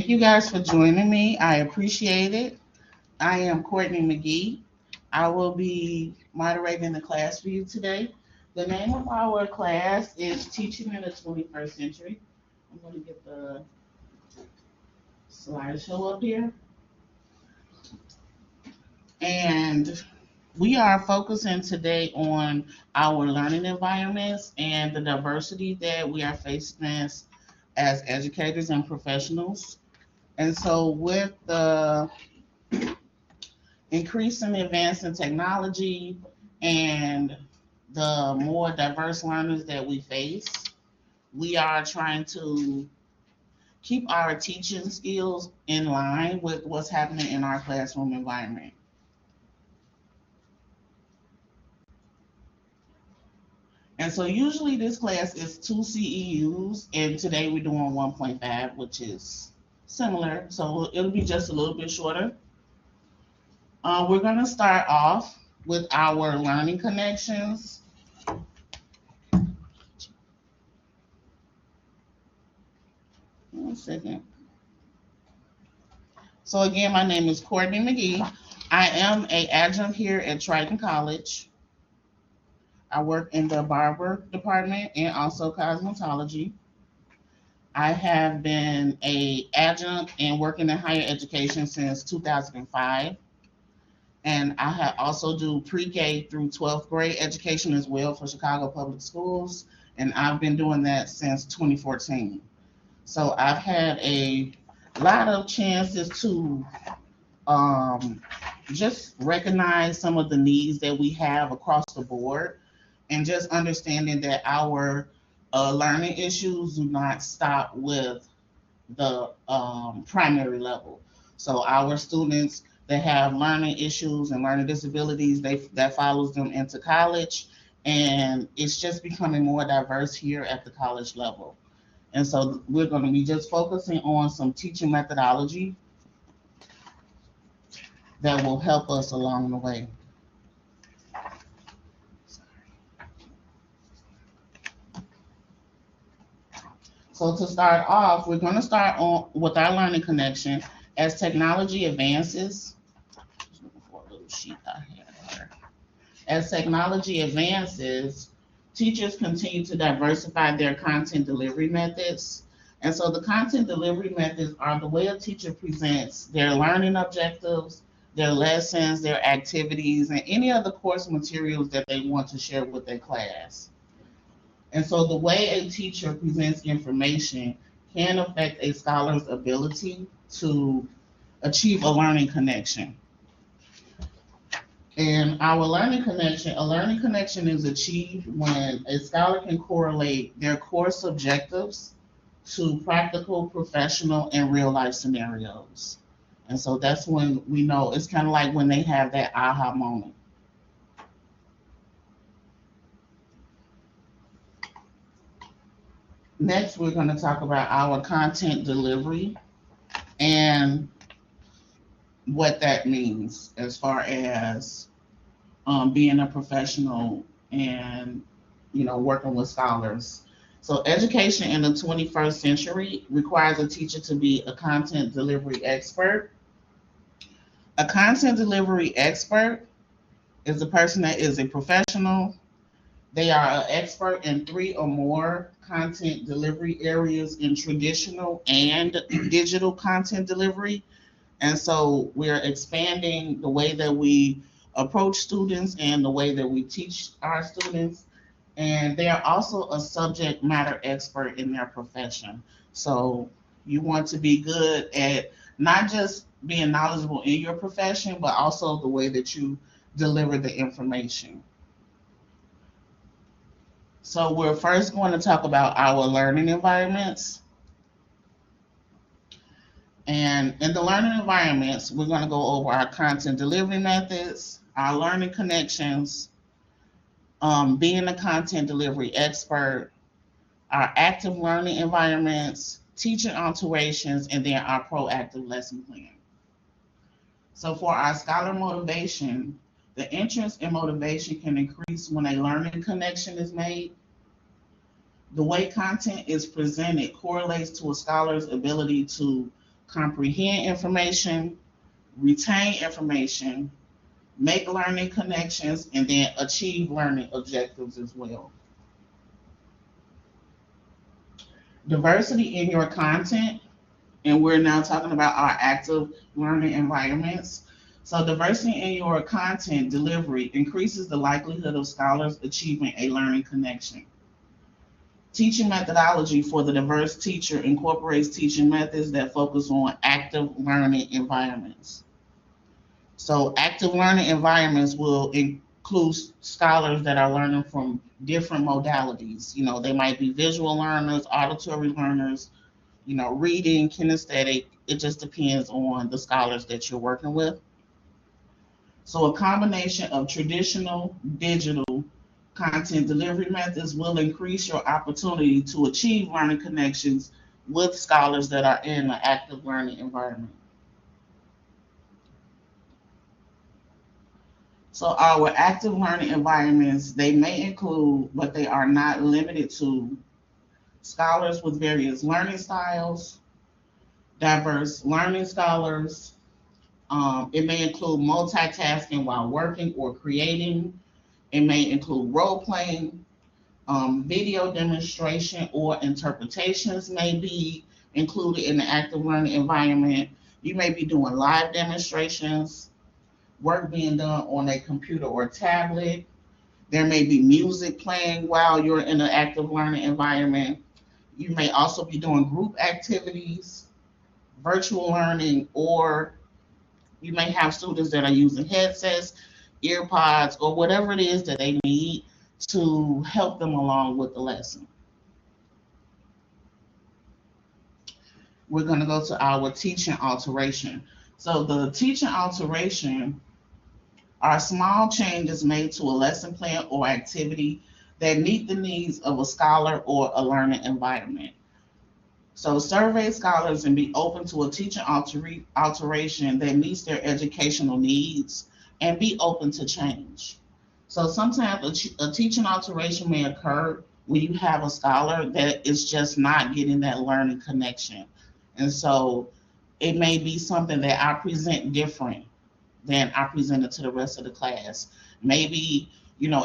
Thank you guys for joining me. I appreciate it. I am Kourtney McGhee. I will be moderating the class for you today. The name of our class is Teaching in the 21st Century. I'm going to get the slideshow up here. And we are focusing today on our learning environments and the diversity that we are facing as educators and professionals. And so, with the increasing advance in technology and the more diverse learners that we face, we are trying to keep our teaching skills in line with what's happening in our classroom environment. And so usually this class is 2 CEUs, and today we're doing 1.5, which is similar. So it'll be just a little bit shorter. We're going to start off with our learning connections. One second. So again, my name is Kourtney McGhee. I am an adjunct here at Triton College. I work in the barber department and also cosmetology. I have been an adjunct and working in higher education since 2005. And I have also do pre-K through 12th grade education as well for Chicago Public Schools. And I've been doing that since 2014. So I've had a lot of chances to just recognize some of the needs that we have across the board, and just understanding that our learning issues do not stop with the primary level. So our students that have learning issues and learning disabilities, that follows them into college, and it's just becoming more diverse here at the college level. And so we're going to be just focusing on some teaching methodology that will help us along the way. So to start off, we're going to start on with our learning connection. As technology advances, just looking for a little sheet I had here. As technology advances, teachers continue to diversify their content delivery methods. And so the content delivery methods are the way a teacher presents their learning objectives, their lessons, their activities, and any other course materials that they want to share with their class. And so the way a teacher presents information can affect a scholar's ability to achieve a learning connection. And a learning connection is achieved when a scholar can correlate their course objectives to practical, professional, and real life scenarios. And so that's when we know it's kind of like when they have that aha moment. Next, we're going to talk about our content delivery and what that means as far as being a professional and working with scholars. So education in the 21st century requires a teacher to be a content delivery expert. A content delivery expert is a person that is a professional. They are an expert in 3 or more content delivery areas in traditional and digital content delivery. And so we're expanding the way that we approach students and the way that we teach our students. And they are also a subject matter expert in their profession. So you want to be good at not just being knowledgeable in your profession, but also the way that you deliver the information. So we're first going to talk about our learning environments. And in the learning environments, we're going to go over our content delivery methods, our learning connections, being a content delivery expert, our active learning environments, teaching alterations, and then our proactive lesson plan. So for our scholar motivation, the interest and motivation can increase when a learning connection is made. The way content is presented correlates to a scholar's ability to comprehend information, retain information, make learning connections, and then achieve learning objectives as well. Diversity in your content, and we're now talking about our active learning environments. So diversity in your content delivery increases the likelihood of scholars achieving a learning connection. Teaching methodology for the diverse teacher incorporates teaching methods that focus on active learning environments. So active learning environments will include scholars that are learning from different modalities. They might be visual learners, auditory learners, reading, kinesthetic. It just depends on the scholars that you're working with. So a combination of traditional, digital content delivery methods will increase your opportunity to achieve learning connections with scholars that are in an active learning environment. So our active learning environments, they may include, but they are not limited to, scholars with various learning styles, diverse learning scholars. It may include multitasking while working or creating. It may include role playing, video demonstration or interpretations may be included in the active learning environment. You may be doing live demonstrations, work being done on a computer or tablet. There may be music playing while you're in an active learning environment. You may also be doing group activities, virtual learning, or you may have students that are using headsets, earpods, or whatever it is that they need to help them along with the lesson. We're going to go to our teaching alteration. So the teaching alteration are small changes made to a lesson plan or activity that meet the needs of a scholar or a learning environment. So survey scholars and be open to a teaching alteration that meets their educational needs and be open to change. So sometimes a teaching alteration may occur when you have a scholar that is just not getting that learning connection. And so it may be something that I present different than I presented to the rest of the class. Maybe,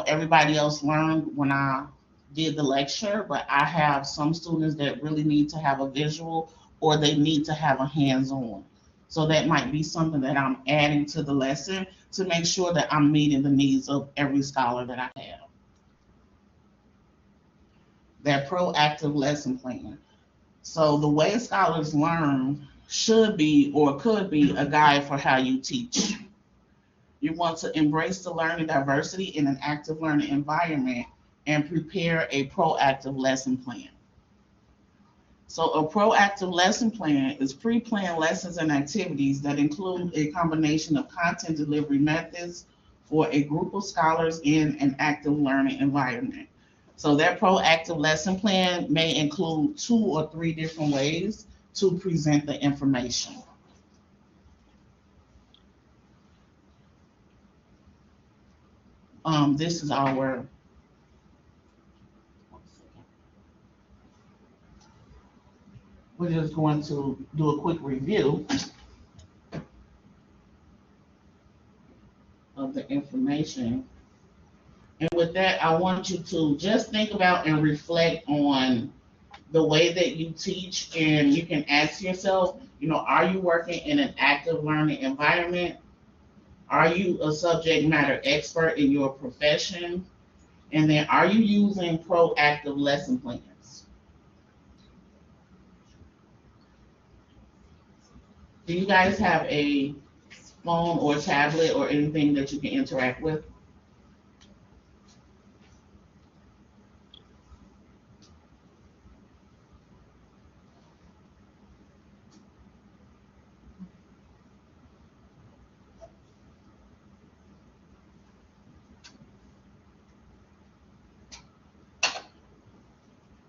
everybody else learned when I did the lecture, but I have some students that really need to have a visual or they need to have a hands-on. So that might be something that I'm adding to the lesson to make sure that I'm meeting the needs of every scholar that I have. That proactive lesson plan. So the way scholars learn should be or could be a guide for how you teach. You want to embrace the learning diversity in an active learning environment and prepare a proactive lesson plan. So a proactive lesson plan is pre-planned lessons and activities that include a combination of content delivery methods for a group of scholars in an active learning environment. So that proactive lesson plan may include 2 or 3 different ways to present the information. This is our we're just going to do a quick review of the information. And with that, I want you to just think about and reflect on the way that you teach, and you can ask yourself, are you working in an active learning environment? Are you a subject matter expert in your profession? And then are you using proactive lesson plans? Do you guys have a phone or tablet or anything that you can interact with?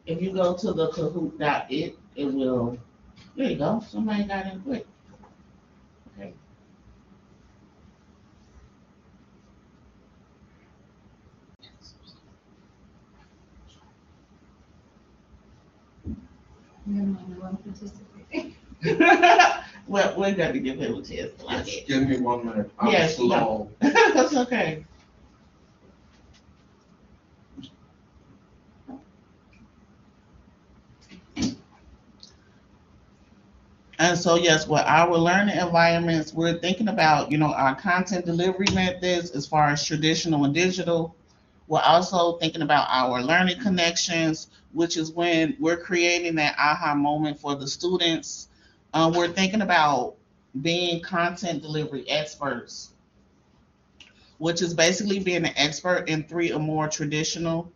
If you go to the Kahoot.it, it will, there you go, somebody got in quick. Okay. Well, we got to give him a chance to like it. Give me 1 minute. I'm Yes, slow. That's okay. And so, yes, with our learning environments, we're thinking about, our content delivery methods as far as traditional and digital. We're also thinking about our learning connections, which is when we're creating that aha moment for the students. We're thinking about being content delivery experts, which is basically being an expert in three or more traditional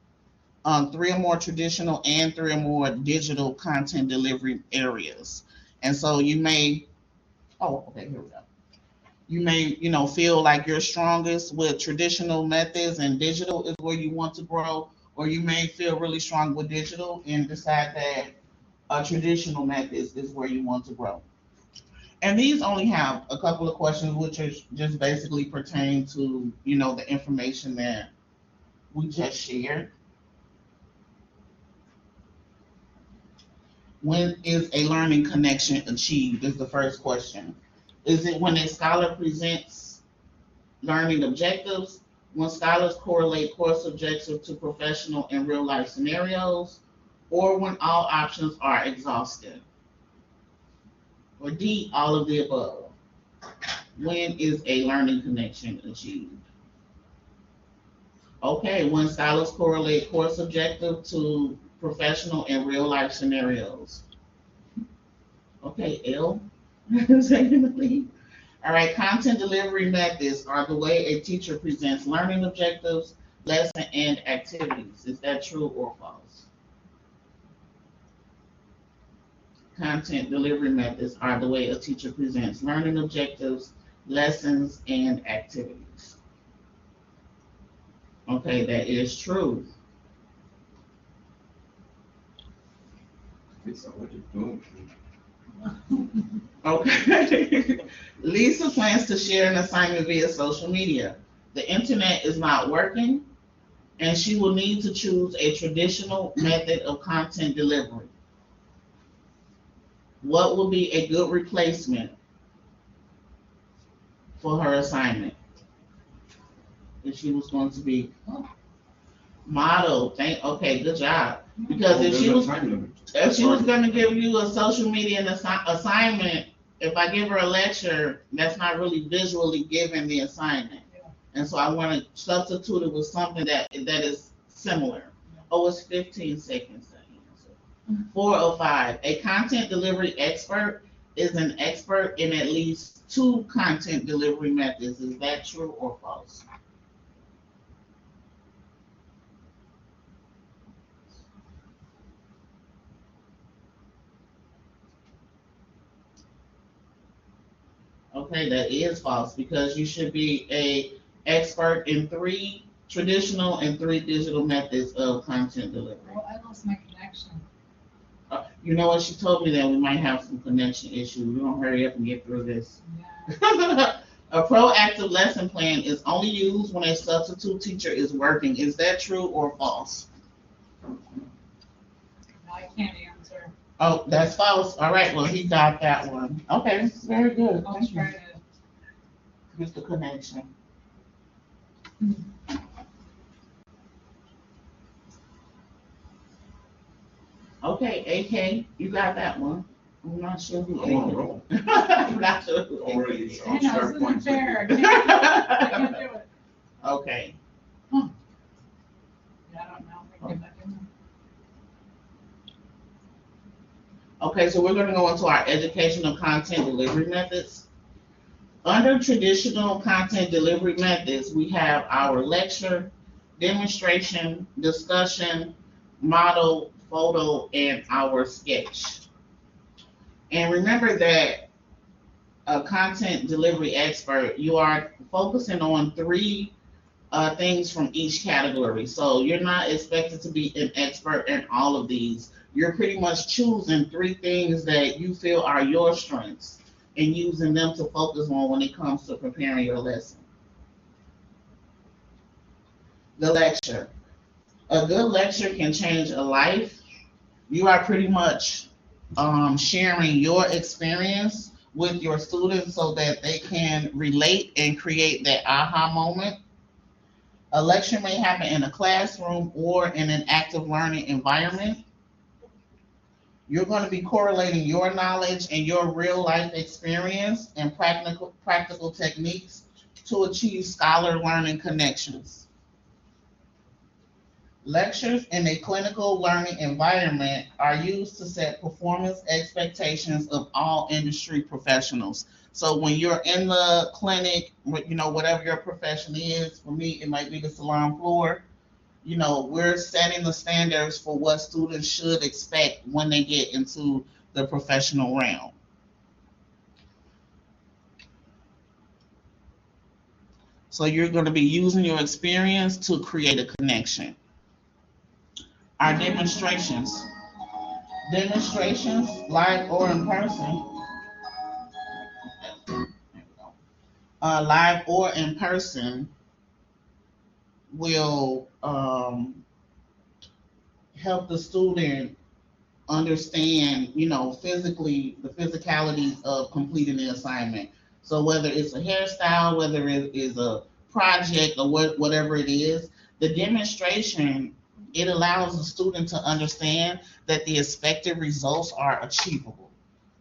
and three or more digital content delivery areas. And so you may, oh, okay, here we go. You may, feel like you're strongest with traditional methods and digital is where you want to grow, or you may feel really strong with digital and decide that traditional methods is where you want to grow. And these only have a couple of questions, which are just basically pertain to, the information that we just shared. When is a learning connection achieved is the first question. Is it when a scholar presents learning objectives, when scholars correlate course objectives to professional and real life scenarios, or when all options are exhausted? Or D, all of the above. When is a learning connection achieved? Okay, when scholars correlate course objective to professional and real life scenarios. Okay, L. Secondly. All right, content delivery methods are the way a teacher presents learning objectives, lesson, and activities. Is that true or false? Content delivery methods are the way a teacher presents learning objectives, lessons, and activities. Okay, that is true. It's what you're doing. Okay. Lisa plans to share an assignment via social media. The internet is not working, and she will need to choose a traditional method of content delivery. What will be a good replacement for her assignment? If she was going to be model, okay, good job. Because if she was going to give you a social media assignment, if I give her a lecture, that's not really visually giving the assignment. And so I want to substitute it with something that is similar. Oh, it's 15 seconds to answer. 405. A content delivery expert is an expert in at least two content delivery methods. Is that true or false? Okay, that is false because you should be a expert in three traditional and three digital methods of content delivery. Well, I lost my connection. You know what? She told me that we might have some connection issues. We're gonna hurry up and get through this. Yeah. A proactive lesson plan is only used when a substitute teacher is working. Is that true or false? No, I can't answer. Oh, that's false. All right. Well, he got that one. Okay, very good. I'll Thank you. try to. Here's the connection. Okay, AK, you got that one. I'm not sure who I'm on a AK. roll. I'm not sure who Already, I know, this isn't points. fair. I can't do it. Okay. Yeah, I don't know. if I can get back in there. Okay, so we're going to go into our educational content delivery methods. Under traditional content delivery methods, we have our lecture, demonstration, discussion, model, photo, and our sketch. And remember that a content delivery expert, you are focusing on three things from each category. So you're not expected to be an expert in all of these. You're pretty much choosing three things that you feel are your strengths and using them to focus on when it comes to preparing your lesson. The lecture. A good lecture can change a life. You are pretty much sharing your experience with your students so that they can relate and create that aha moment. A lecture may happen in a classroom or in an active learning environment. You're going to be correlating your knowledge and your real life experience and practical techniques to achieve scholar learning connections. Lectures in a clinical learning environment are used to set performance expectations of all industry professionals. So when you're in the clinic, whatever your profession is, for me, it might be the salon floor. We're setting the standards for what students should expect when they get into the professional realm. So you're going to be using your experience to create a connection. Our demonstrations, live or in person, live or in person, will help the student understand, physically the physicalities of completing the assignment. So whether it's a hairstyle, whether it is a project or whatever it is, the demonstration, it allows the student to understand that the expected results are achievable.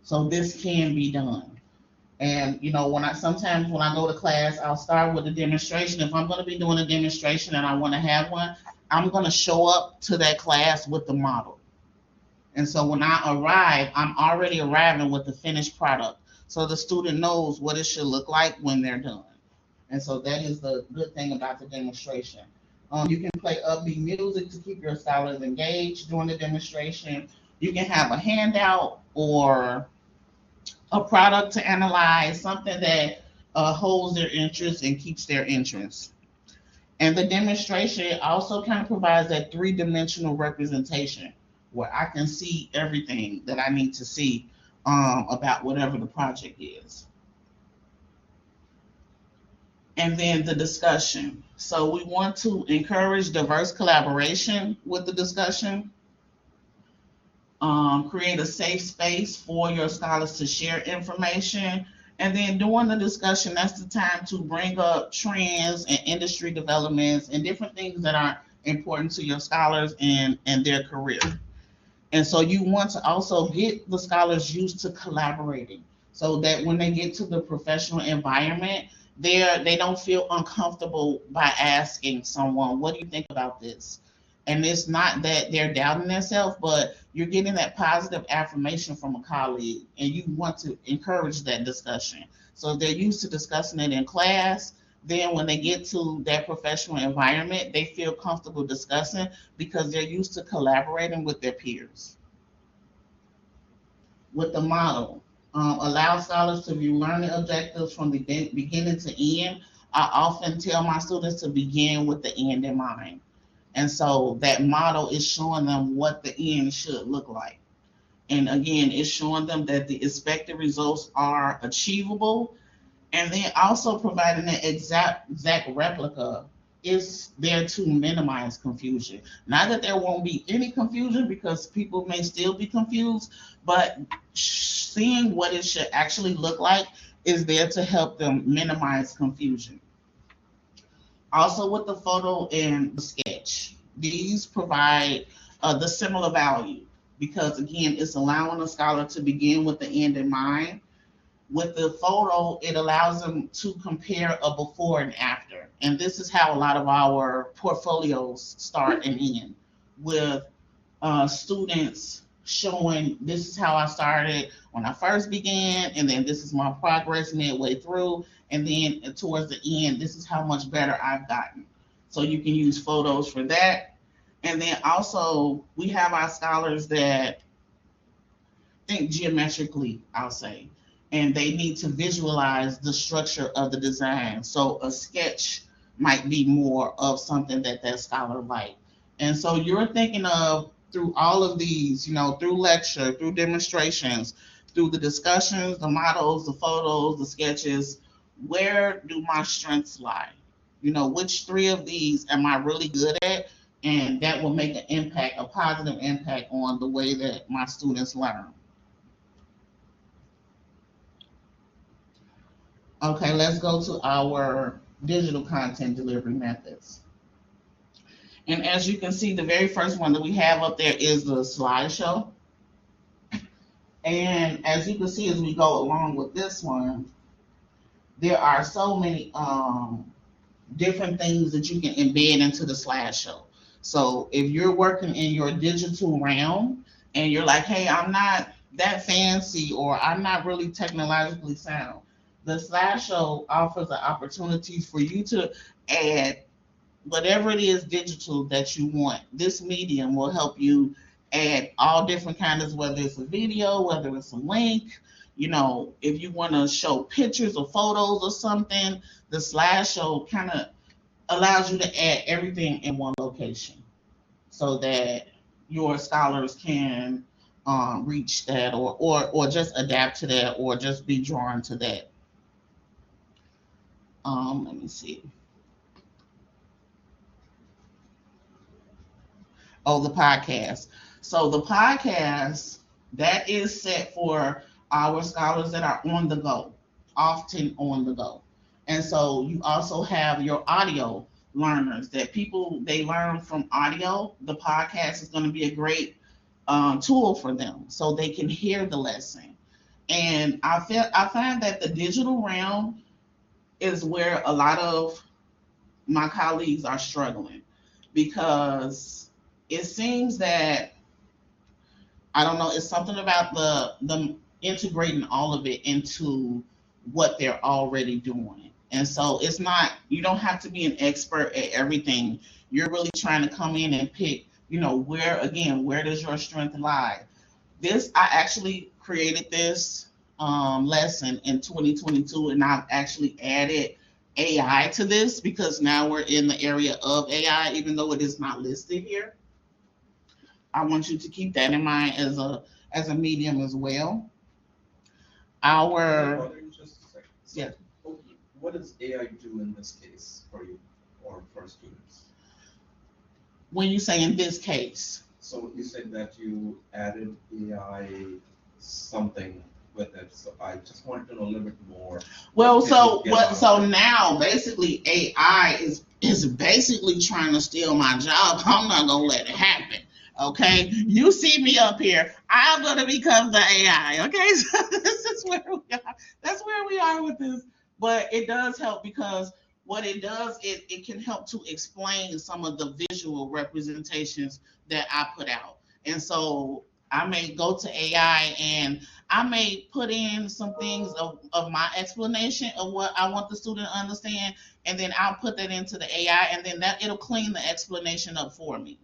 So this can be done. And sometimes when I go to class, I'll start with a demonstration. If I'm going to be doing a demonstration and I want to have one, I'm going to show up to that class with the model. And so when I arrive, I'm already arriving with the finished product. So the student knows what it should look like when they're done. And so that is the good thing about the demonstration. You can play upbeat music to keep your scholars engaged during the demonstration. You can have a handout or a product to analyze, something that holds their interest and keeps their interest. And the demonstration also kind of provides that three-dimensional representation where I can see everything that I need to see about whatever the project is. And then the discussion. So we want to encourage diverse collaboration with the discussion. Create a safe space for your scholars to share information. And then during the discussion, that's the time to bring up trends and industry developments and different things that are important to your scholars and their career. And so you want to also get the scholars used to collaborating so that when they get to the professional environment, they don't feel uncomfortable by asking someone, what do you think about this? And it's not that they're doubting themselves, but you're getting that positive affirmation from a colleague, and you want to encourage that discussion. So if they're used to discussing it in class, then when they get to that professional environment, they feel comfortable discussing because they're used to collaborating with their peers. With the model, allow scholars to view learning objectives from the beginning to end. I often tell my students to begin with the end in mind. And so that model is showing them what the end should look like. And again, it's showing them that the expected results are achievable. And then also providing an exact replica is there to minimize confusion. Not that there won't be any confusion because people may still be confused, but seeing what it should actually look like is there to help them minimize confusion. Also with the photo and the sketch, these provide the similar value because again, it's allowing a scholar to begin with the end in mind. With the photo, it allows them to compare a before and after. And this is how a lot of our portfolios start and end, with students showing this is how I started when I first began, and then this is my progress midway through, and then towards the end, this is how much better I've gotten. So you can use photos for that. And then also, we have our scholars that think geometrically, I'll say, and they need to visualize the structure of the design. So a sketch might be more of something that scholar like. And so you're thinking of through all of these, through lecture, through demonstrations, through the discussions, the models, the photos, the sketches, where do my strengths lie? Which three of these am I really good at? And that will make an impact, a positive impact on the way that my students learn. Okay, let's go to our digital content delivery methods. And as you can see, the very first one that we have up there is the slideshow. And as you can see, as we go along with this one, there are so many different things that you can embed into the slideshow. So if you're working in your digital realm and you're like, hey, I'm not that fancy or I'm not really technologically sound, the slideshow offers an opportunity for you to add whatever it is digital that you want. This medium will help you add all different kinds, whether it's a video, whether it's a link. You know, if you want to show pictures or photos or something, the slideshow kind of allows you to add everything in one location so that your scholars can reach that or just adapt to that or just be drawn to that. Let me see. Oh, the podcast. So the podcast that is set for our scholars that are on the go, often on the go. And so you also have your audio learners that people they learn from audio. The podcast is going to be a great tool for them so they can hear the lesson. And I find that the digital realm is where a lot of my colleagues are struggling because it seems that I don't know, it's something about the integrating all of it into what they're already doing. And so it's not you don't have to be an expert at everything. You're really trying to come in and pick, where does your strength lie? This I actually created this lesson in 2022 and I've actually added AI to this because now we're in the area of AI, even though it is not listed here. I want you to keep that in mind as a medium as well. Our Just a second. So, yeah. what does AI do in this case for you or for students? When you say in this case, So you said that you added AI something with it. So I just wanted to know a little bit more. well, What can so you get what? out of So it? now basically AI is basically trying to steal my job. I'm not gonna let it happen. Okay, you see me up here. I'm gonna become the AI. Okay, so this is where we are. That's where we are with this. But it does help because what it does, it can help to explain some of the visual representations that I put out. And so I may go to AI and I may put in some things of my explanation of what I want the student to understand, and then I'll put that into the AI, and then that it'll clean the explanation up for me.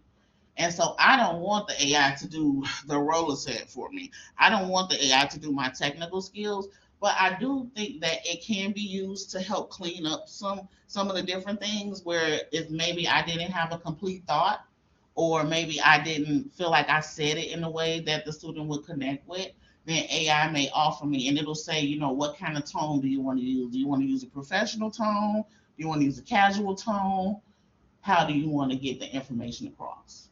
And so I don't want the AI to do the roller set for me. I don't want the AI to do my technical skills, but I do think that it can be used to help clean up some of the different things where if maybe I didn't have a complete thought or maybe I didn't feel like I said it in a way that the student would connect with, then AI may offer me and it'll say, what kind of tone do you want to use? Do you want to use a professional tone? Do you want to use a casual tone? How do you want to get the information across?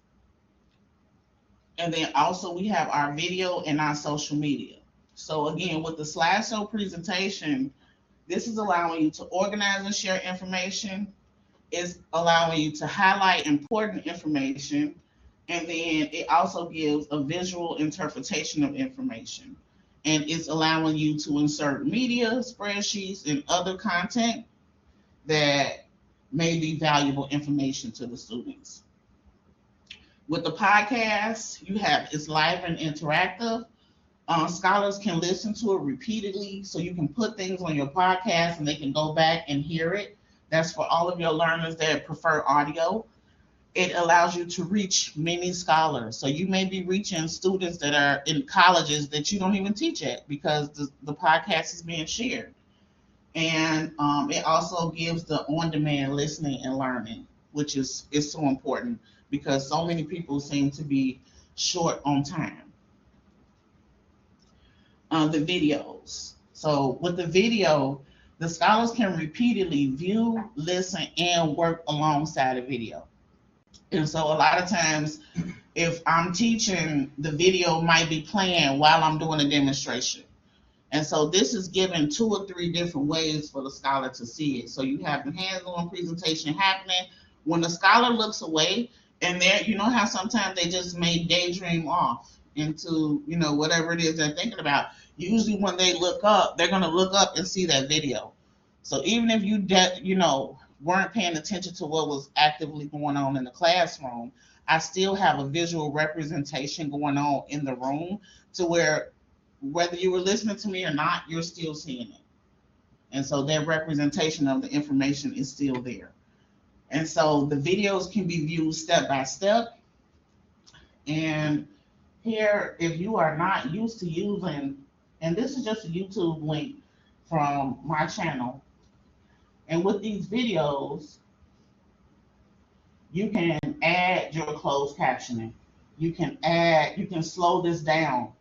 And then also we have our video and our social media. So again, with the slideshow presentation, this is allowing you to organize and share information. It's allowing you to highlight important information. And then it also gives a visual interpretation of information. And it's allowing you to insert media, spreadsheets, and other content that may be valuable information to the students. With the podcast, it's live and interactive. Scholars can listen to it repeatedly, so you can put things on your podcast and they can go back and hear it. That's for all of your learners that prefer audio. It allows you to reach many scholars. So you may be reaching students that are in colleges that you don't even teach at because the podcast is being shared. And it also gives the on-demand listening and learning, which is so important because so many people seem to be short on time. The videos. So with the video, the scholars can repeatedly view, listen, and work alongside a video. And so a lot of times, if I'm teaching, the video might be playing while I'm doing a demonstration. And so this is given 2 or 3 different ways for the scholar to see it. So you have the hands-on presentation happening. When the scholar looks away, and there, you know how sometimes they just may daydream off into, whatever it is they're thinking about. Usually when they look up, they're going to look up and see that video. So even if weren't paying attention to what was actively going on in the classroom, I still have a visual representation going on in the room to where whether you were listening to me or not, you're still seeing it. And so that representation of the information is still there. And so the videos can be viewed step by step. And here, if you are not used to using, and this is just a YouTube link from my channel, and with these videos, you can add your closed captioning. You can slow this down.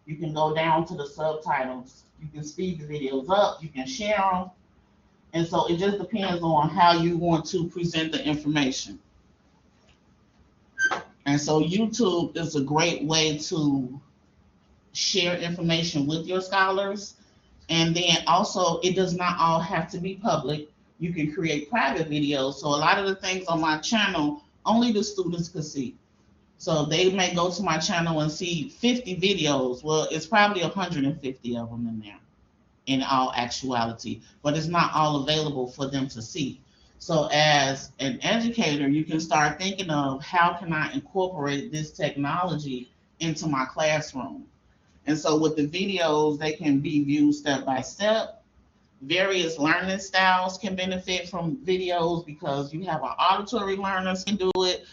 You can go down to the subtitles. You can speed the videos up. You can share them. And so it just depends on how you want to present the information. And so YouTube is a great way to share information with your scholars. And then also, it does not all have to be public. You can create private videos. So a lot of the things on my channel, only the students could see. So they may go to my channel and see 50 videos. Well, it's probably 150 of them in there in all actuality, but it's not all available for them to see. So as an educator, you can start thinking of how can I incorporate this technology into my classroom. And so with the videos, they can be viewed step by step. Various learning styles can benefit from videos because you have auditory learners can do it,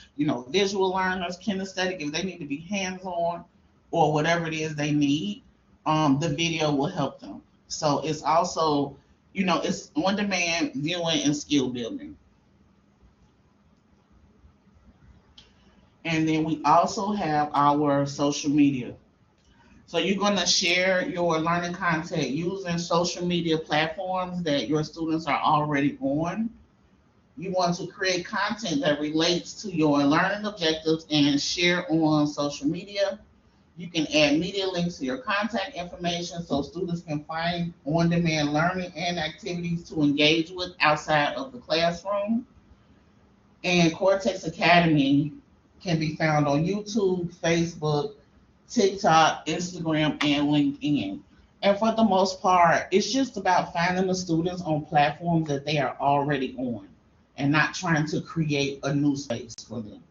visual learners, kinesthetic, if they need to be hands-on or whatever it is they need, the video will help them. So it's also, it's on-demand viewing and skill building. And then we also have our social media. So you're going to share your learning content using social media platforms that your students are already on. You want to create content that relates to your learning objectives and share on social media. You can add media links to your contact information so students can find on-demand learning and activities to engage with outside of the classroom. And Cortex Academy can be found on YouTube, Facebook, TikTok, Instagram, and LinkedIn. And for the most part, it's just about finding the students on platforms that they are already on and not trying to create a new space for them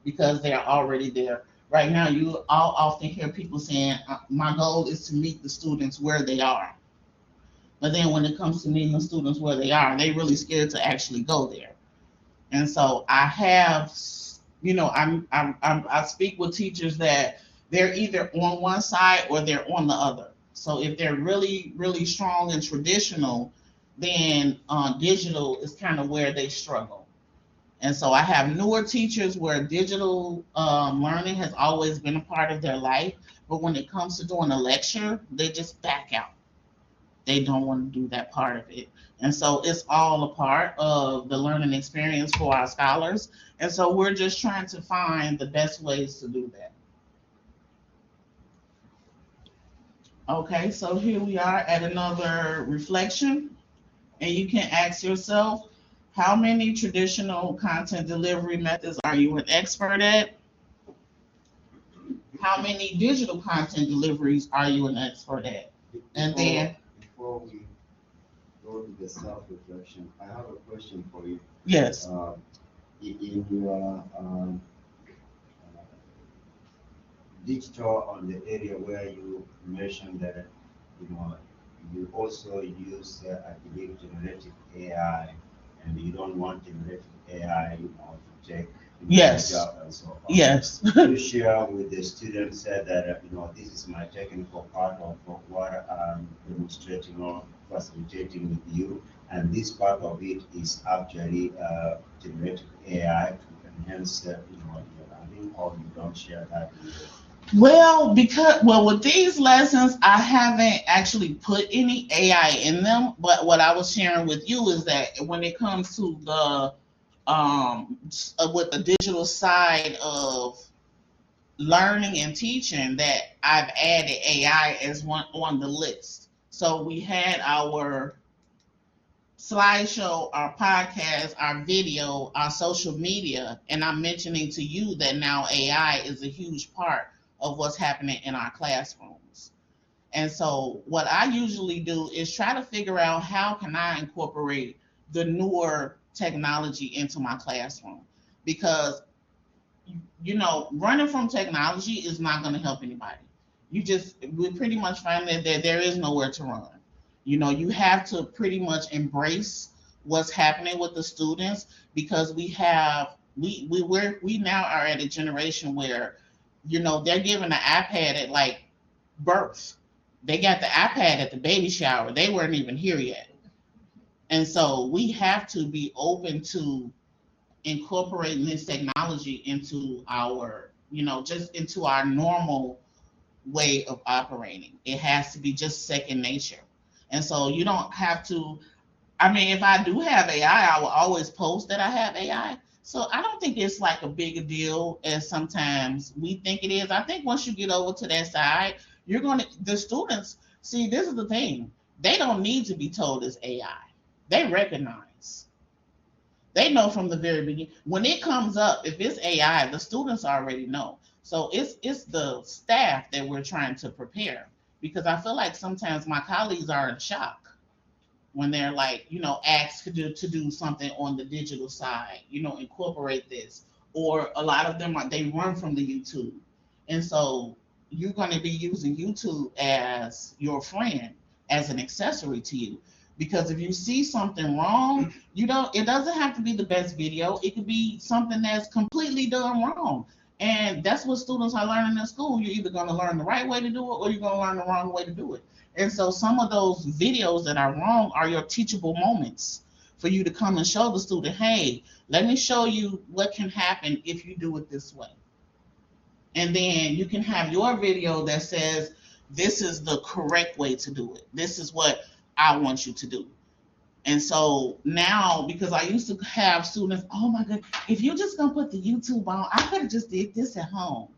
because they are already there. Right now, you all often hear people saying, my goal is to meet the students where they are. But then when it comes to meeting the students where they are, they're really scared to actually go there. And so I have, I speak with teachers that they're either on one side or they're on the other. So if they're really, really strong and traditional, then digital is kind of where they struggle. And so I have newer teachers where digital learning has always been a part of their life. But when it comes to doing a lecture, they just back out. They don't want to do that part of it. And so it's all a part of the learning experience for our scholars. And so we're just trying to find the best ways to do that. Okay, so here we are at another reflection. And you can ask yourself, how many traditional content delivery methods are you an expert at? How many digital content deliveries are you an expert at? And then, before we go to the self-reflection, I have a question for you. yes. In your digital on the area where you mentioned that you also use I believe generative AI, and you don't want generative AI to take Yes. your job and so on. Yes. You share with the students that this is my technical part of what I'm demonstrating or facilitating with you, and this part of it is actually generative AI to enhance your learning, or you don't share that with them? Well, with these lessons, I haven't actually put any AI in them. But what I was sharing with you is that when it comes to the with the digital side of learning and teaching, that I've added AI as one on the list. So we had our slideshow, our podcast, our video, our social media, and I'm mentioning to you that now AI is a huge part of what's happening in our classrooms. And so what I usually do is try to figure out how can I incorporate the newer technology into my classroom, because running from technology is not going to help anybody. We pretty much find that there is nowhere to run. You have to pretty much embrace what's happening with the students, because we now are at a generation where they're given an iPad at like birth. They got the iPad at the baby shower. They weren't even here yet. And so we have to be open to incorporating this technology into just into our normal way of operating. It has to be just second nature. And so you don't have to, I mean, if I do have AI, I will always post that I have AI. So I don't think it's like a big a deal as sometimes we think it is. I think once you get over to that side, the students, see, this is the thing. They don't need to be told it's AI. They recognize. They know from the very beginning. When it comes up, if it's AI, the students already know. So it's the staff that we're trying to prepare, because I feel like sometimes my colleagues are in shock when they're like, asked to do something on the digital side, incorporate this. Or a lot of them they run from the YouTube. And so you're going to be using YouTube as your friend, as an accessory to you. Because if you see something wrong, it doesn't have to be the best video. It could be something that's completely done wrong. And that's what students are learning in school. You're either going to learn the right way to do it, or you're going to learn the wrong way to do it. And so some of those videos that are wrong are your teachable moments for you to come and show the student, hey, let me show you what can happen if you do it this way. And then you can have your video that says, this is the correct way to do it. This is what I want you to do. And so now, because I used to have students, oh my God, if you're just gonna put the YouTube on, I could have just did this at home,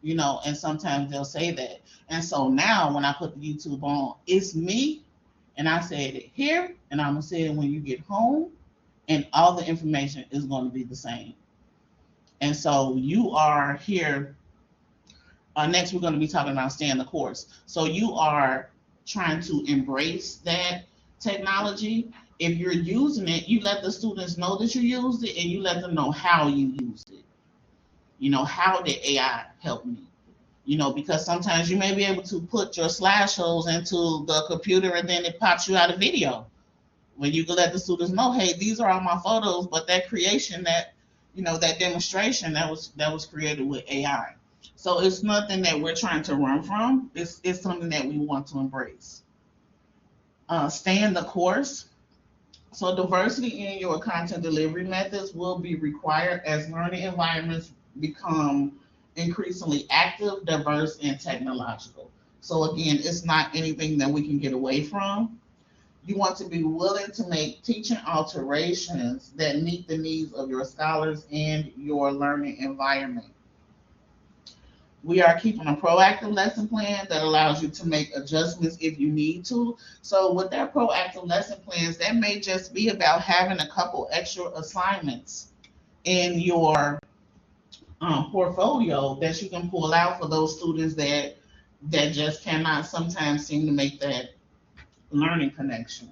and sometimes they'll say that. And so now when I put the YouTube on, it's me, and I said it here, and I'm gonna say it when you get home, and all the information is going to be the same. And so you are here. Next, we're going to be talking about staying the course. So you are trying to embrace that technology. If you're using it, you let the students know that you used it, and you let them know how you used it. How did AI help me? Because sometimes you may be able to put your slideshows into the computer and then it pops you out a video. When you can let the students know, hey, these are all my photos, but that creation, that demonstration that was created with AI. So it's nothing that we're trying to run from. It's something that we want to embrace. Stay in the course. So diversity in your content delivery methods will be required as learning environments become increasingly active, diverse, and technological. So again, it's not anything that we can get away from. You want to be willing to make teaching alterations that meet the needs of your scholars and your learning environment. We are keeping a proactive lesson plan that allows you to make adjustments if you need to. So with that proactive lesson plans, that may just be about having a couple extra assignments in your portfolio that you can pull out for those students that just cannot sometimes seem to make that learning connection.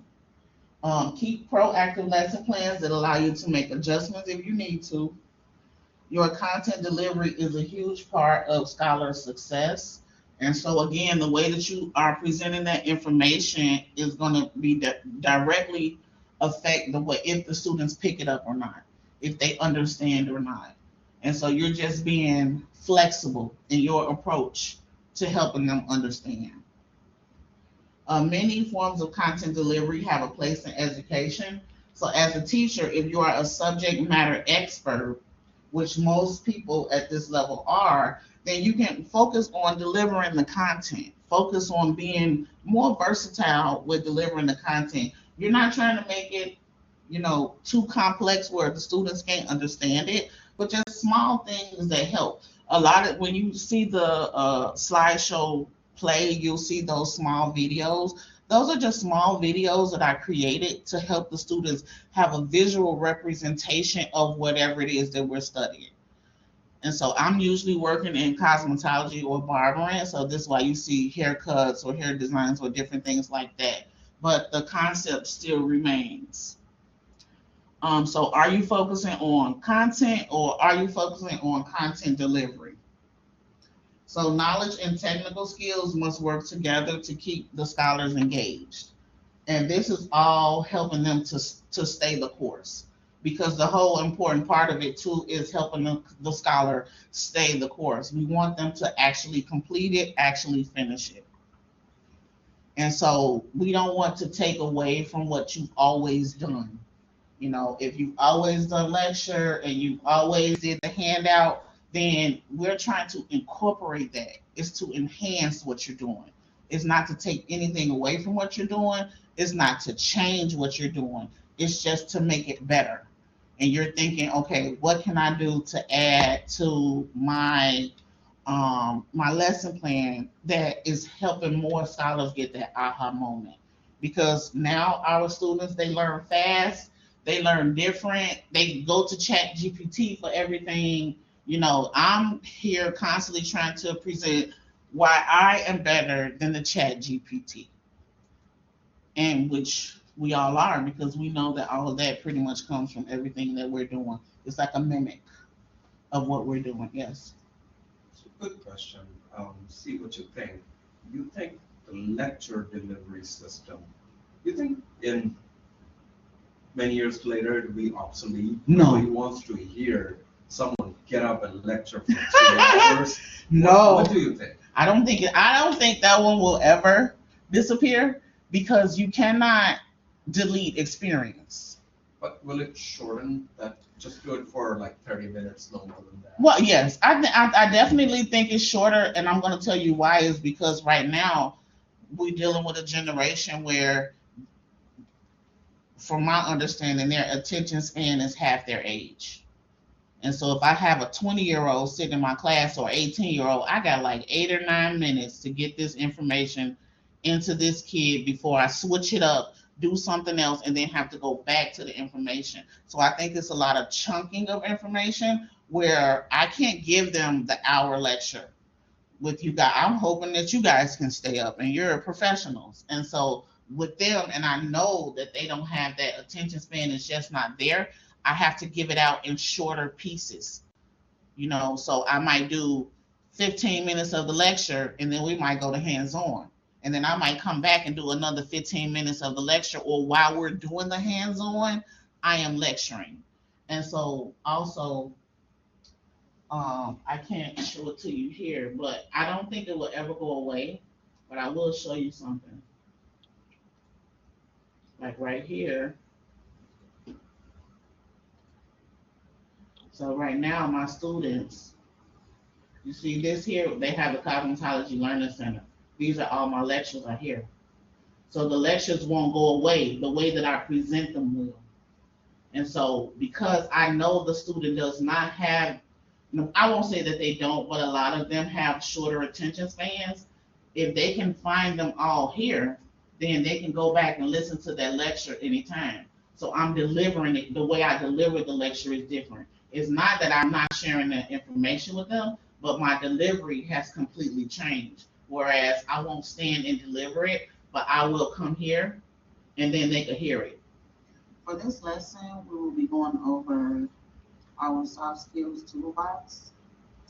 Keep proactive lesson plans that allow you to make adjustments if you need to. Your content delivery is a huge part of scholar success. And so again, the way that you are presenting that information is going to be directly affect the way, if the students pick it up or not, if they understand or not. And so you're just being flexible in your approach to helping them understand. Many forms of content delivery have a place in education. So as a teacher, if you are a subject matter expert, which most people at this level are, then you can focus on delivering the content. Focus on being more versatile with delivering the content. You're not trying to make it, too complex where the students can't understand it, but just small things that help. A lot of when you see the slideshow play, you'll see those small videos. Those are just small videos that I created to help the students have a visual representation of whatever it is that we're studying. And so I'm usually working in cosmetology or barbering. So this is why you see haircuts or hair designs or different things like that. But the concept still remains. So are you focusing on content or are you focusing on content delivery? So knowledge and technical skills must work together to keep the scholars engaged. And this is all helping them to stay the course, because the whole important part of it too is helping the scholar stay the course. We want them to actually complete it, actually finish it. And so we don't want to take away from what you've always done. You know, if you've always done lecture and you always did the handout, then we're trying to incorporate that. It's to enhance what you're doing. It's not to take anything away from what you're doing. It's not to change what you're doing. It's just to make it better. And you're thinking, okay, what can I do to add to my lesson plan that is helping more scholars get that aha moment? Because now our students, they learn fast, they learn different, they go to chat GPT for everything. You know, I'm here constantly trying to present why I am better than the chat GPT, and which we all are, because we know that all of that pretty much comes from everything that we're doing. It's like a mimic of what we're doing. Yes. It's a good question. See what you think. You think the lecture delivery system, you think in many years later it'll be obsolete? No. Nobody wants to hear someone get up and lecture for 3 hours. No. What do you think? I don't think that one will ever disappear, because you cannot delete experience. But will it shorten that? Just do it for like 30 minutes, no more than that. Well, yes, I definitely think it's shorter, and I'm going to tell you why. Is because right now we're dealing with a generation where, from my understanding, their attention span is half their age. And so if I have a 20-year-old sitting in my class or 18-year-old, I got like 8 or 9 minutes to get this information into this kid before I switch it up, do something else, and then have to go back to the information. So I think it's a lot of chunking of information where I can't give them the hour lecture with you guys. I'm hoping that you guys can stay up and you're professionals. And so with them, and I know that they don't have that attention span, it's just not there. I have to give it out in shorter pieces, you know. So I might do 15 minutes of the lecture, and then we might go to hands-on. And then I might come back and do another 15 minutes of the lecture, or while we're doing the hands-on, I am lecturing. And so also, I can't show it to you here, but I don't think it will ever go away. But I will show you something. Like right here. So right now, my students, you see this here, they have the Cosmetology Learning Center. These are all my lectures are here. So the lectures won't go away. The way that I present them will. And so because I know the student does not have, I won't say that they don't, but a lot of them have shorter attention spans. If they can find them all here, then they can go back and listen to that lecture anytime. So I'm delivering it, the way I deliver the lecture is different. It's not that I'm not sharing the information with them, but my delivery has completely changed. Whereas I won't stand and deliver it, but I will come here and then they can hear it. For this lesson, we will be going over our soft skills toolbox,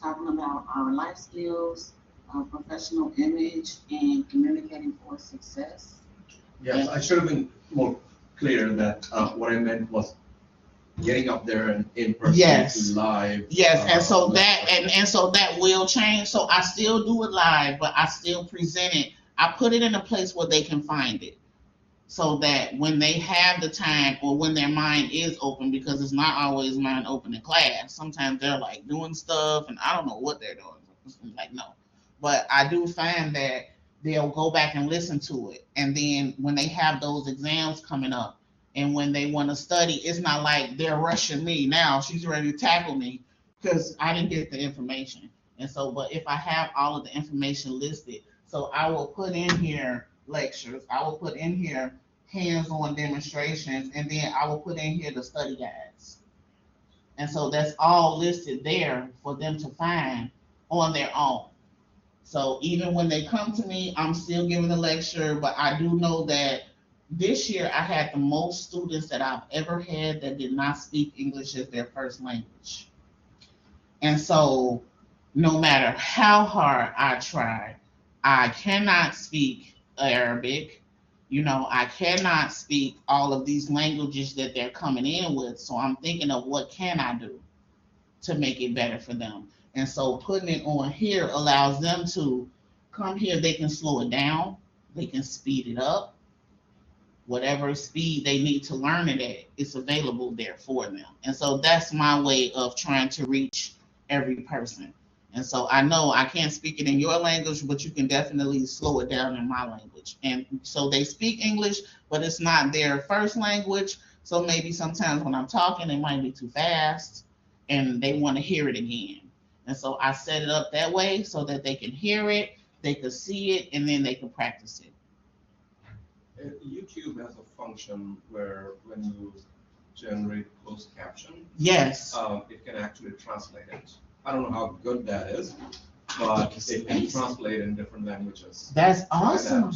talking about our life skills, our professional image, and communicating for success. Yes, I should have been more clear that what I meant was getting up there and in person, Yes. live. Yes, and so that will change. So I still do it live, but I still present it. I put it in a place where they can find it, so that when they have the time or when their mind is open, because it's not always mind open in class. Sometimes they're like doing stuff and I don't know what they're doing. It's like, no. But I do find that they'll go back and listen to it. And then when they have those exams coming up, and when they want to study, it's not like they're rushing me. Now she's ready to tackle me because I didn't get the information. And so, but if I have all of the information listed, So I will put in here lectures, I will put in here hands-on demonstrations, and then I will put in here the study guides. And so that's all listed there for them to find on their own. So even when they come to me, I'm still giving the lecture, but I do know that this year I had the most students that I've ever had that did not speak English as their first language. And so no matter how hard I try, I cannot speak Arabic. I cannot speak all of these languages that they're coming in with. So I'm thinking of what can I do to make it better for them. And so putting it on here allows them to come here, they can slow it down, they can speed it up, whatever speed they need to learn it at, it's available there for them. And so that's my way of trying to reach every person. And so I know I can't speak it in your language, but you can definitely slow it down in my language. And so they speak English, but it's not their first language. So maybe sometimes when I'm talking, it might be too fast and they want to hear it again. And so I set it up that way so that they can hear it, they can see it, and then they can practice it. YouTube has a function where when you generate closed caption, Yes. it can actually translate it. I don't know how good that is, but it can translate in different languages. That's Try that. awesome.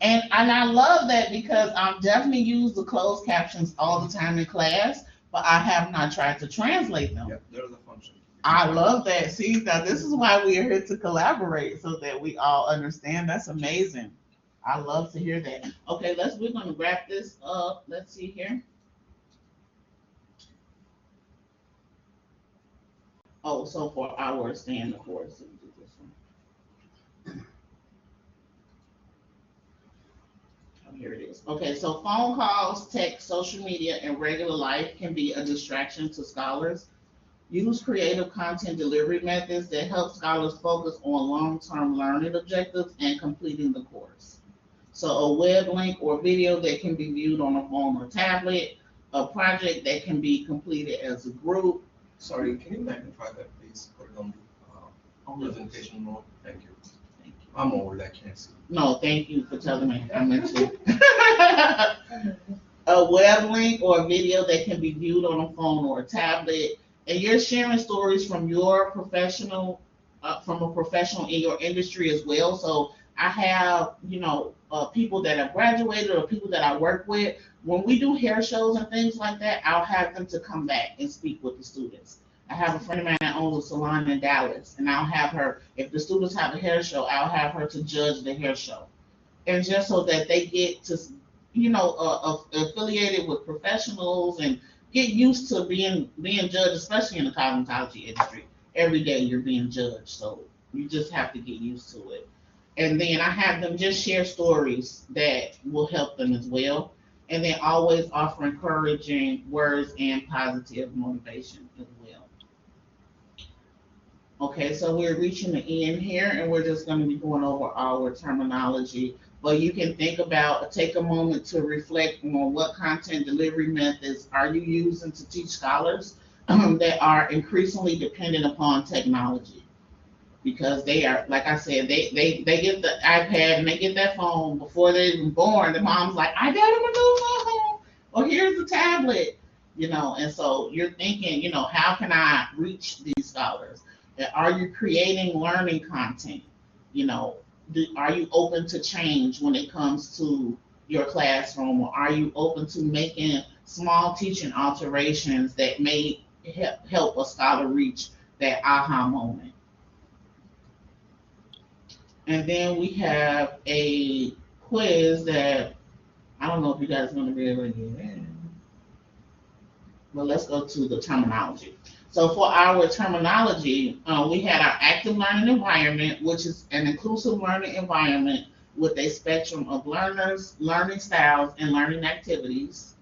And I love that because I've definitely used the closed captions all the time in class, but I have not tried to translate them. Yeah, there's a function. I love that. See, now this is why we are here to collaborate so that we all understand. That's amazing. I love to hear that. Okay, we're gonna wrap this up. Let's see here. Oh, so for our stay in the course, let me do this one. Oh, here it is. Okay, so phone calls, text, social media, and regular life can be a distraction to scholars. Use creative content delivery methods that help scholars focus on long-term learning objectives and completing the course. So a web link or video that can be viewed on a phone or tablet, a project that can be completed as a group. Sorry, can you magnify that, please? Put it on presentation mode. Thank you. Thank you. I'm old, I can't see. No, thank you for telling me. I meant to. A web link or a video that can be viewed on a phone or a tablet, and you're sharing stories from your professional, from a professional in your industry as well. So I have, people that have graduated or people that I work with. When we do hair shows and things like that, I'll have them to come back and speak with the students. I have a friend of mine that owns a salon in Dallas, and I'll have her, if the students have a hair show, I'll have her to judge the hair show. And just so that they get to, affiliated with professionals and get used to being judged, especially in the cosmetology industry. Every day you're being judged, so you just have to get used to it. And then I have them just share stories that will help them as well. And then always offer encouraging words and positive motivation as well. Okay, so we're reaching the end here, and we're just going to be going over our terminology. But you can take a moment to reflect on what content delivery methods are you using to teach scholars that are increasingly dependent upon technology. Because they are, like I said, they get the iPad and they get that phone before they're even born. The mom's like, I got him a new phone, or here's the tablet, and so you're thinking, how can I reach these scholars? Are you creating learning content? Are you open to change when it comes to your classroom, or are you open to making small teaching alterations that may help a scholar reach that aha moment? And then we have a quiz that I don't know if you guys are going to be able to get in. But let's go to the terminology. So for our terminology, we had our active learning environment, which is an inclusive learning environment with a spectrum of learners, learning styles, and learning activities.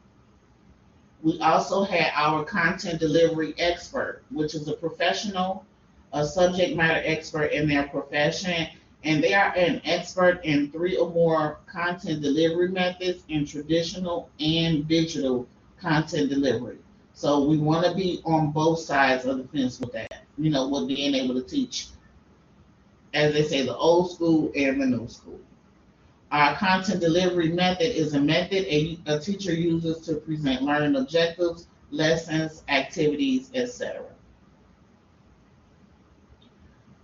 We also had our content delivery expert, which is a professional, a subject matter expert in their profession, and they are an expert in 3 or more content delivery methods in traditional and digital content delivery. So we want to be on both sides of the fence with that, with being able to teach as they say, the old school and the new school. Our content delivery method is a method a teacher uses to present learning objectives, lessons, activities, etc.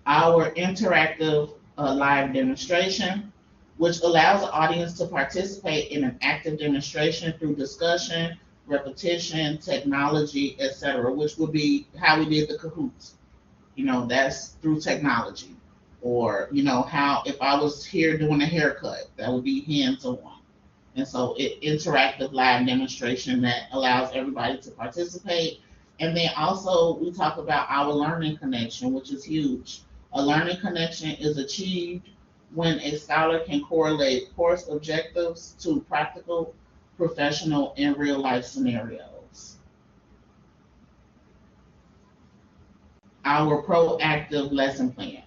Our interactive live demonstration, which allows the audience to participate in an active demonstration through discussion, repetition, technology, etc., which would be how we did the Kahoots. That's through technology. Or, how if I was here doing a haircut, that would be hands on. And so interactive live demonstration that allows everybody to participate. And then also we talk about our learning connection, which is huge. A learning connection is achieved when a scholar can correlate course objectives to practical, professional, and real life scenarios. Our proactive lesson plan.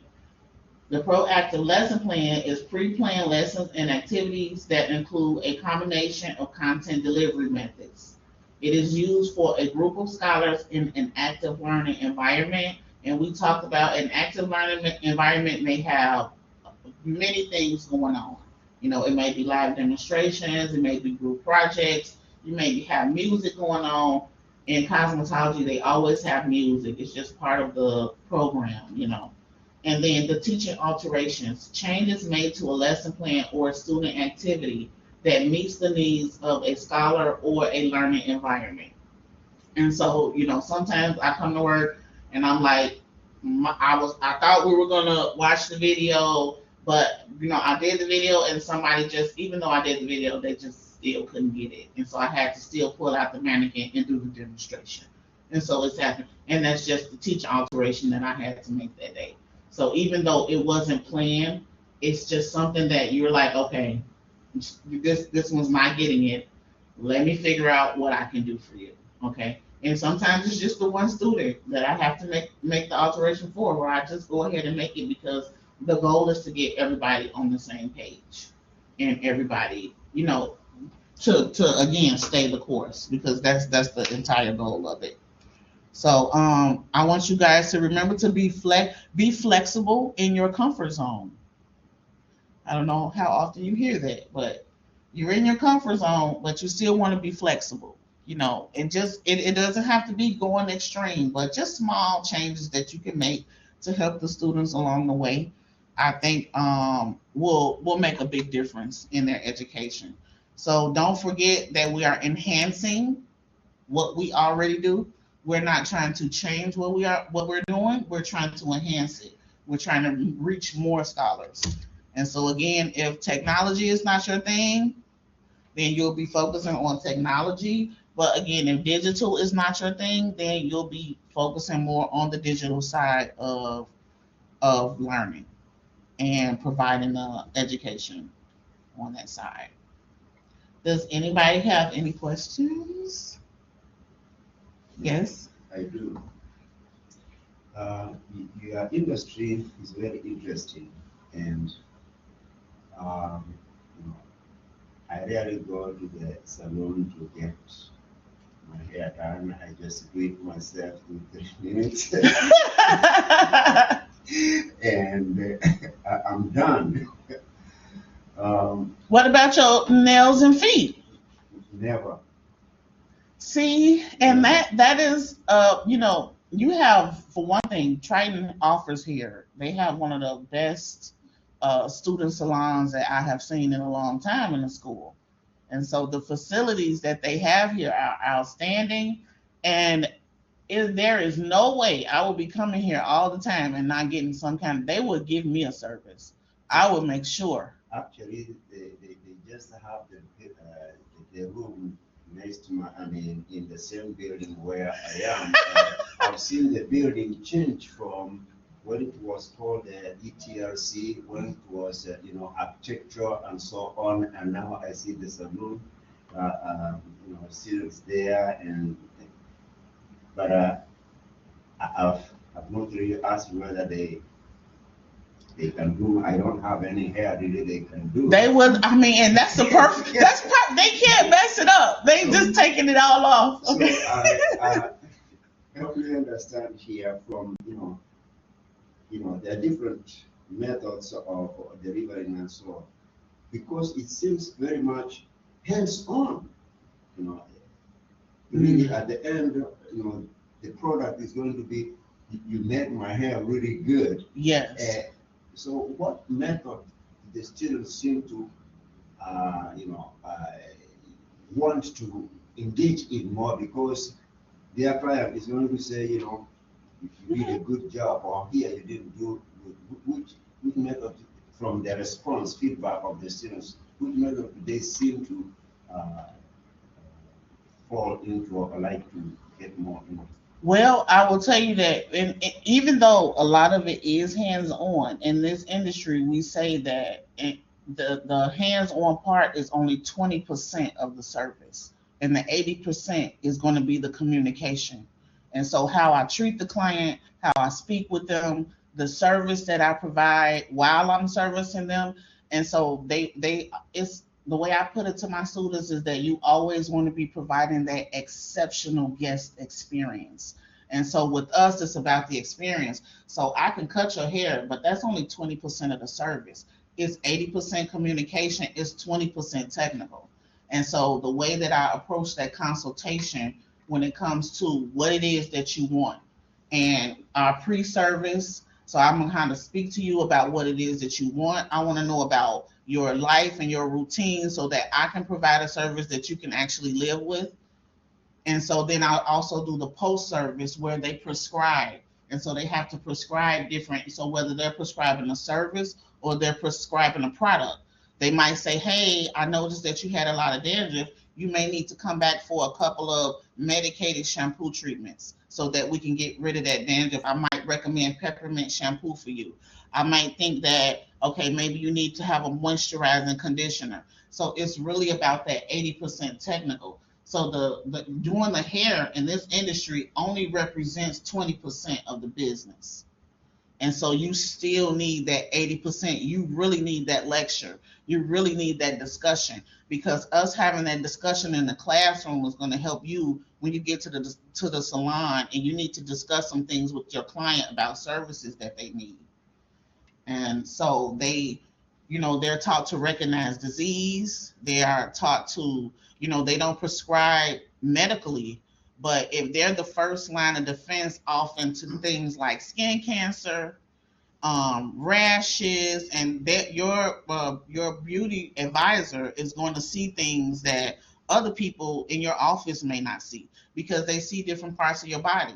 The proactive lesson plan is pre-planned lessons and activities that include a combination of content delivery methods. It is used for a group of scholars in an active learning environment. And we talked about an active learning environment may have many things going on. It may be live demonstrations, it may be group projects, you may have music going on. In cosmetology, they always have music. It's just part of the program. And then the teaching alterations, changes made to a lesson plan or a student activity that meets the needs of a scholar or a learning environment. And so, sometimes I come to work and I'm like, I thought we were gonna watch the video, but I did the video and somebody just, even though I did the video, they just still couldn't get it. And so I had to still pull out the mannequin and do the demonstration. And so it's happened. And that's just the teaching alteration that I had to make that day. So even though it wasn't planned, it's just something that you're like, okay, this one's not getting it. Let me figure out what I can do for you. Okay. And sometimes it's just the one student that I have to make the alteration for, where I just go ahead and make it because the goal is to get everybody on the same page and everybody, to again stay the course, because that's the entire goal of it. So I want you guys to remember to be flexible in your comfort zone. I don't know how often you hear that, but you're in your comfort zone, but you still want to be flexible. And just it doesn't have to be going extreme, but just small changes that you can make to help the students along the way, I think will make a big difference in their education. So don't forget that we are enhancing what we already do. We're not trying to change what we're doing. We're trying to enhance it. We're trying to reach more scholars. And so again, if technology is not your thing, then you'll be focusing on technology. But again, if digital is not your thing, then you'll be focusing more on the digital side of learning and providing the education on that side. Does anybody have any questions? Yes. I do. Your industry is very interesting, and you know, I rarely go to the salon to get my hair done. I just do it myself in 3 minutes, and I'm done. What about your nails and feet? Never. See, and that is, you have, for one thing, Triton offers here. They have one of the best student salons that I have seen in a long time in the school. And so the facilities that they have here are outstanding. And there is no way I will be coming here all the time and not getting some they would give me a service. I would make sure. Actually, they just have the room next to in the same building where I am. I've seen the building change from when it was called ETRC, when it was architecture and so on, and now I see the saloon, students there, but I've not really asked whether they can do. I don't have any hair really they can do. They would, and that's the perfect. They can't mess it up. They just taking it all off. So I help me understand here from there are different methods of delivering and so on, because it seems very much hands-on. You know, really at the end, you know, the product is going to be, you made my hair really good. Yes. So what method the students seem to, want to engage in more, because their client is going to say, you know, if you did a good job, or here you didn't do good. Which method, from the response feedback of the students, which method do they seem to uh, fall into or like to get more into? Well, I will tell you that, even though a lot of it is hands-on in this industry, we say that the hands-on part is only 20% of the service, and the 80% is going to be the communication. And so, how I treat the client, how I speak with them, the service that I provide while I'm servicing them, and so it's the way I put it to my students is that you always want to be providing that exceptional guest experience. And so with us, it's about the experience. So I can cut your hair, but that's only 20% of the service. It's 80% communication, it's 20% technical. And so the way that I approach that consultation when it comes to what it is that you want and our pre-service, so I'm gonna kind of speak to you about what it is that you want. I want to know about your life and your routine so that I can provide a service that you can actually live with. And so then I'll also do the post service where they prescribe. And so they have to prescribe different. So whether they're prescribing a service or they're prescribing a product, they might say, hey, I noticed that you had a lot of dandruff. You may need to come back for a couple of medicated shampoo treatments so that we can get rid of that dandruff. I might recommend peppermint shampoo for you. I might think that, okay, maybe you need to have a moisturizing conditioner. So it's really about that 80% technical. So the doing the hair in this industry only represents 20% of the business. And so you still need that 80%. You really need that lecture. You really need that discussion, because us having that discussion in the classroom is going to help you when you get to the salon and you need to discuss some things with your client about services that they need. And so they're taught to recognize disease. They are taught to, they don't prescribe medically, but if they're the first line of defense often to things like skin cancer, rashes, and that your beauty advisor is going to see things that other people in your office may not see because they see different parts of your body.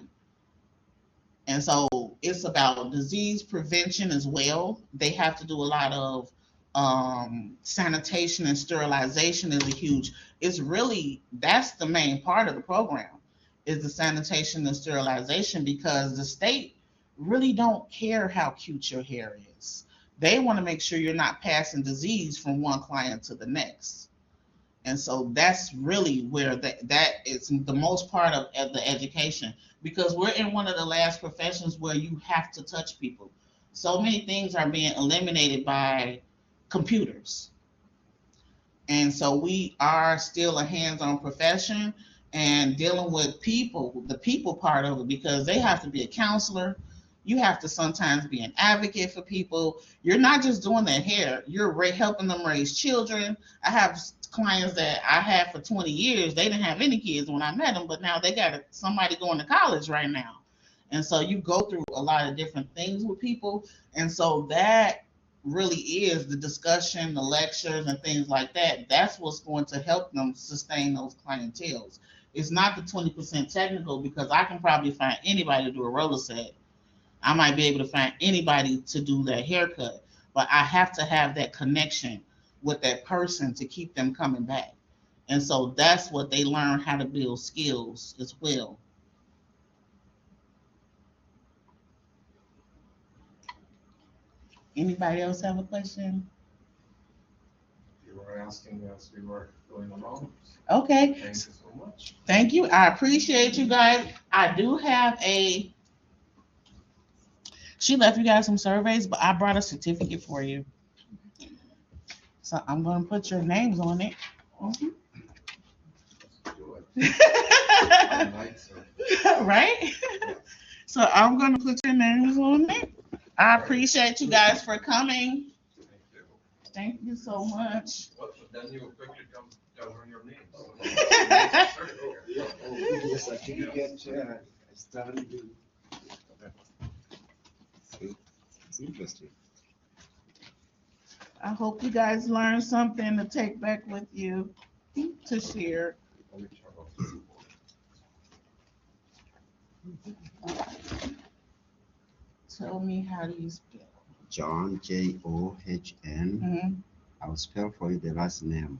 And so it's about disease prevention as well. They have to do a lot of sanitation and sterilization is a huge, it's really, that's the main part of the program is the sanitation and sterilization, because the state really don't care how cute your hair is. They want to make sure you're not passing disease from one client to the next. And so that's really where that is the most part of the education, because we're in one of the last professions where you have to touch people. So many things are being eliminated by computers. And so we are still a hands-on profession and dealing with people, the people part of it, because they have to be a counselor. You have to sometimes be an advocate for people. You're not just doing their hair, you're helping them raise children. I have clients that I had for 20 years. They didn't have any kids when I met them, but now they got somebody going to college right now. And so you go through a lot of different things with people. And so that really is the discussion, the lectures, and things like that. That's what's going to help them sustain those clientels. It's not the 20% technical, because I can probably find anybody to do a roller set. I might be able to find anybody to do their haircut, but I have to have that connection with that person to keep them coming back. And so that's what they learn, how to build skills as well. Anybody else have a question? You were asking as we were going along. Okay. Thank you so much. Thank you. I appreciate you guys. I do have she left you guys some surveys, but I brought a certificate for you. So I'm going to put your names on it. Mhm. Let's do it. I like so. Right? So I'm going to put your names on it. I appreciate you guys for coming. Thank you. Thank you so much. Well, then you quickly come tell her your name. The certificate, stand. It's interesting. I hope you guys learned something to take back with you to share. Let me turn off the Tell me, how do you spell? John, John. Mhm. I'll spell for you the last name.